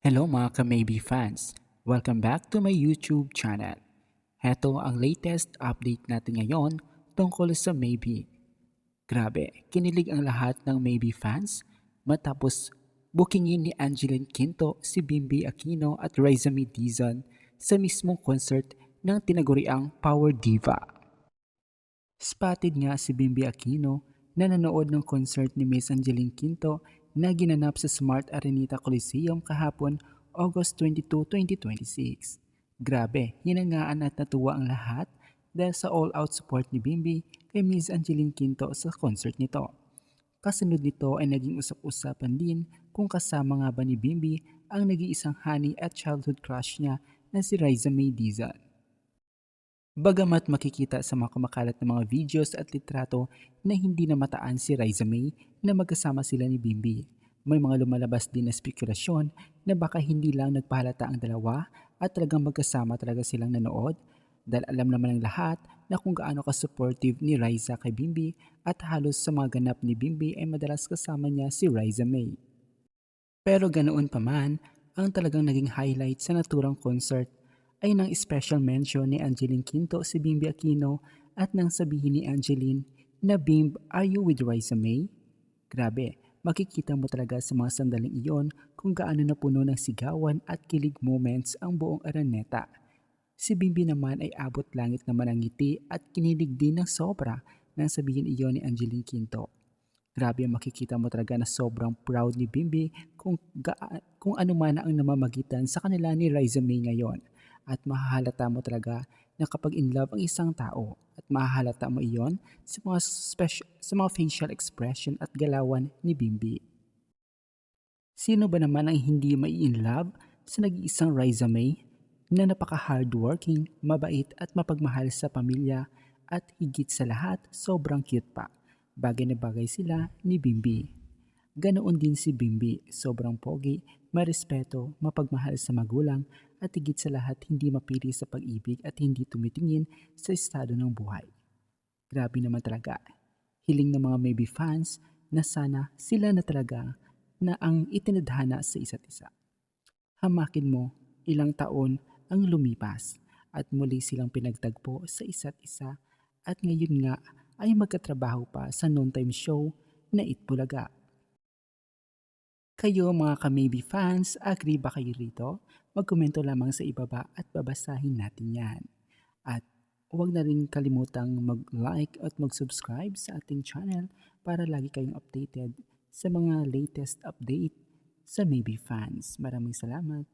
Hello mga ka-Maybe fans! Welcome back to my YouTube channel. Heto ang latest update natin ngayon tungkol sa Maybe. Grabe, kinilig ang lahat ng Maybe fans matapos bookingin ni Angeline Quinto si Bimbi Aquino at Raisa May Dizon sa mismong concert ng tinaguriang Power Diva. Spotted nga si Bimbi Aquino na nanood ng concert ni Miss Angeline Quinto na ginanap sa Smart Araneta Coliseum kahapon August 22, 2026. Grabe, hinangaan at natuwa ang lahat dahil sa all-out support ni Bimbi kay Miss Angeline Quinto sa concert nito. Kasunod nito ay naging usap-usapan din kung kasama nga ba ni Bimbi ang nag-iisang honey at childhood crush niya na si Raisa May Dizon. Bagamat makikita sa mga kumakalat na mga videos at litrato na hindi namataan si Raisa May na magkasama sila ni Bimbi. May mga lumalabas din na spekulasyon na baka hindi lang nagpahalata ang dalawa at talagang magkasama talaga silang nanood dahil alam naman ng lahat na kung gaano ka-supportive ni Raisa kay Bimbi at halos sa mga ganap ni Bimbi ay madalas kasama niya si Raisa May. Pero ganoon pa man, ang talagang naging highlight sa naturang concert ay nang special mention ni Angeline Quinto si Bimbi Aquino at nang sabihin ni Angeline na Bimb, are you with Raisa May? Grabe, makikita mo talaga sa mga sandaling iyon kung gaano napuno ng sigawan at kilig moments ang buong araneta. Si Bimbi naman ay abot langit naman ang ngiti at kinilig din ng sobra nang sabihin iyon ni Angeline Quinto. Grabe makikita mo talaga na sobrang proud ni Bimbi kung ano man ang namamagitan sa kanila ni Raisa May ngayon. At mahahalata mo talaga na kapag in love ang isang tao at mahahalata mo iyon sa mga facial expression at galawan ni Bimbi. Sino ba naman ang hindi mai-in love sa nag-iisang Raisa May na napaka-hardworking, mabait at mapagmahal sa pamilya at higit sa lahat sobrang cute pa. Bagay na bagay sila ni Bimbi. Ganoon din si Bimbi, sobrang pogi, marespeto, mapagmahal sa magulang at higit sa lahat hindi mapili sa pag-ibig at hindi tumitingin sa estado ng buhay. Grabe naman talaga. Hiling ng mga maybe fans na sana sila na talaga na ang itinadhana sa isa't isa. Hamakin mo, ilang taon ang lumipas at muli silang pinagtagpo sa isa't isa at ngayon nga ay magkatrabaho pa sa noontime show na Itbulaga. Kayo mga ka-maybe fans, agree ba kayo rito? Magkomento lamang sa ibaba at babasahin natin yan. At huwag na rin kalimutang mag-like at mag-subscribe sa ating channel para lagi kayong updated sa mga latest update sa maybe fans. Maraming salamat!